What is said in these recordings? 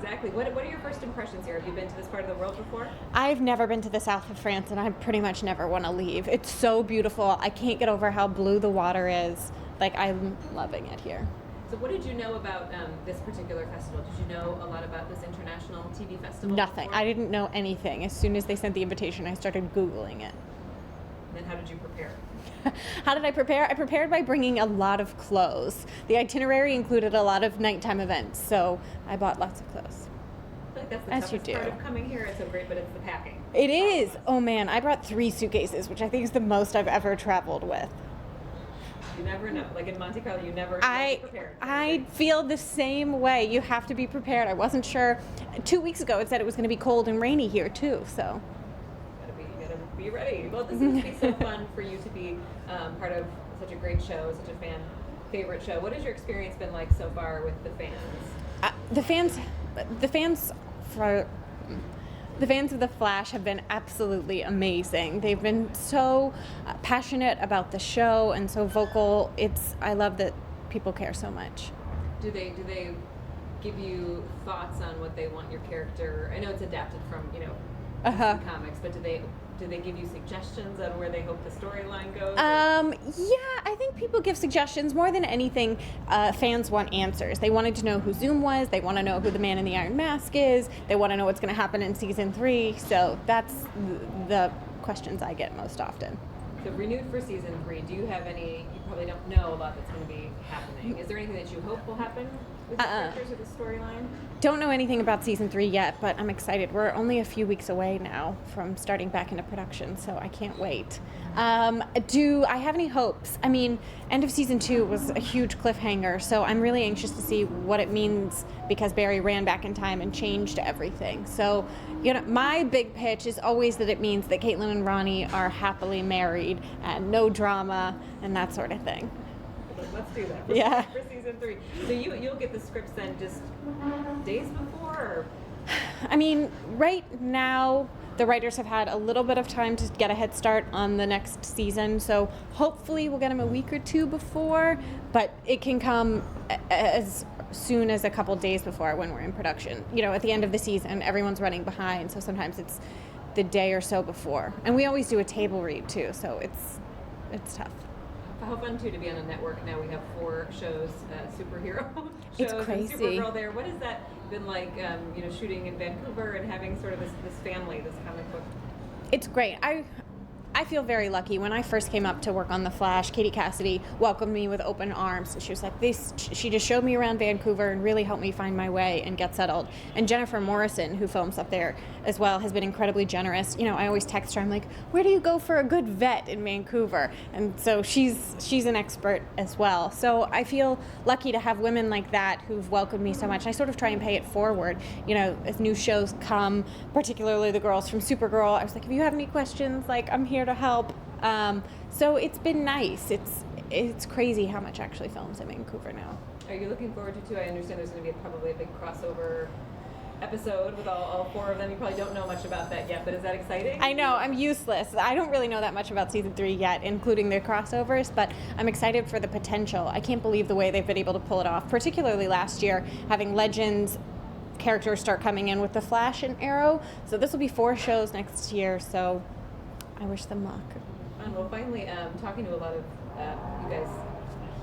exactly. What are your first impressions here? Have you been to this part of the world before? I've never been to the south of France, and I pretty much never want to leave. It's so beautiful. I can't get over how blue the water is. Like, I'm loving it here. So what did you know about this particular festival? Did you know a lot about this international TV festival? Nothing. Before? I didn't know anything. As soon as they sent the invitation, I started Googling it. And then how did you prepare? How did I prepare? I prepared by bringing a lot of clothes. The itinerary included a lot of nighttime events, so I bought lots of clothes. I feel like that's the As you toughest do. part of coming here. It's so great, but it's the packing. It is. Oh man, I brought 3 suitcases, which I think is the most I've ever traveled with. You never know. Like in Monte Carlo, you never prepared. I feel the same way. You have to be prepared. I wasn't sure. 2 weeks ago, it said it was going to be cold and rainy here too. So. You gotta be ready. Well, this must be so fun for you to be part of such a great show, such a fan favorite show. What has your experience been like so far with the fans? The fans of The Flash have been absolutely amazing. They've been so passionate about the show and so vocal. I love that people care so much. Do they give you thoughts on what they want your character? I know it's adapted from comics, but do they give you suggestions on where they hope the storyline goes? Yeah, I think people give suggestions. More than anything, fans want answers. They wanted to know who Zoom was. They want to know who the Man in the Iron Mask is. They want to know what's going to happen in season 3. So that's the questions I get most often. So renewed for season 3. Do you have any? You probably don't know a lot that's going to be happening. Is there anything that you hope will happen with the characters or the storyline? Don't know anything about season 3 yet, but I'm excited. We're only a few weeks away now from starting back into production, so I can't wait. Do I have any hopes? I mean, end of season 2 was a huge cliffhanger, so I'm really anxious to see what it means because Barry ran back in time and changed everything. So, my big pitch is always that it means that Caitlin and Ronnie are happily married and no drama and that sort of thing. Let's do that for season 3. So you'll get the scripts then just days before? Or? I mean, right now the writers have had a little bit of time to get a head start on the next season, so hopefully we'll get them a week or 2 before, but it can come as soon as a couple days before when we're in production. At the end of the season, everyone's running behind, so sometimes it's the day or so before. And we always do a table read too, so it's tough. How fun too to be on a network now. We have 4 shows, superhero shows. It's crazy. And Supergirl there. What has that been like? Shooting in Vancouver and having sort of this family, this comic book. It's great. I feel very lucky. When I first came up to work on The Flash, Katie Cassidy welcomed me with open arms. She was like, she just showed me around Vancouver and really helped me find my way and get settled. And Jennifer Morrison, who films up there as well, has been incredibly generous. I always text her, I'm like, where do you go for a good vet in Vancouver? And so she's an expert as well. So I feel lucky to have women like that who've welcomed me so much. And I sort of try and pay it forward. As new shows come, particularly the girls from Supergirl, I was like, if you have any questions, I'm here to help. So it's been nice. It's crazy how much actually films in Vancouver now. Are you looking forward to I understand there's going to be probably a big crossover episode with all 4 of them. You probably don't know much about that yet, but is that exciting? I know, I'm useless. I don't really know that much about season 3 yet, including the crossovers, but I'm excited for the potential. I can't believe the way they've been able to pull it off, particularly last year, having Legends characters start coming in with the Flash and Arrow. So this will be 4 shows next year, so I wish them luck. Well, finally, talking to a lot of you guys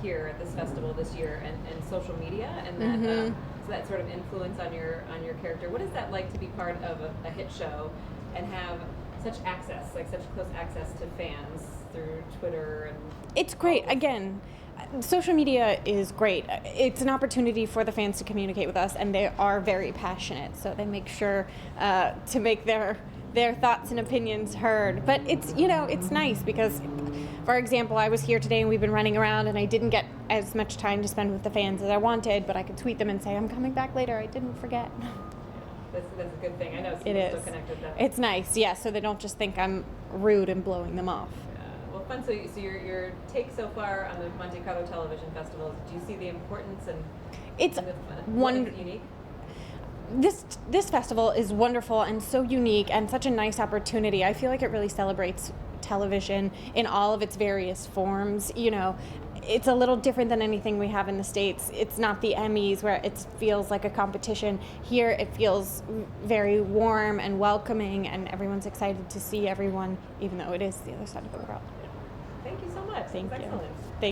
here at this festival this year, and social media, and that so that sort of influence on your character. What is that like to be part of a hit show and have such close access to fans through Twitter? And it's great. Again, social media is great. It's an opportunity for the fans to communicate with us, and they are very passionate, so they make sure to make their thoughts and opinions heard. But it's nice because, for example, I was here today and we've been running around and I didn't get as much time to spend with the fans as I wanted, but I could tweet them and say, I'm coming back later, I didn't forget. That's a good thing. I know it is. Still connect with them. It's nice, yeah, so they don't just think I'm rude and blowing them off. Well, fun. So your take so far on the Monte Carlo Television Festival, do you see the importance and what is unique? This festival is wonderful and so unique and such a nice opportunity. I feel like it really celebrates television in all of its various forms. it's a little different than anything we have in the States. It's not the Emmys where it feels like a competition. Here it feels very warm and welcoming, and everyone's excited to see everyone, even though it is the other side of the world. Thank you so much. Thank you. Excellent.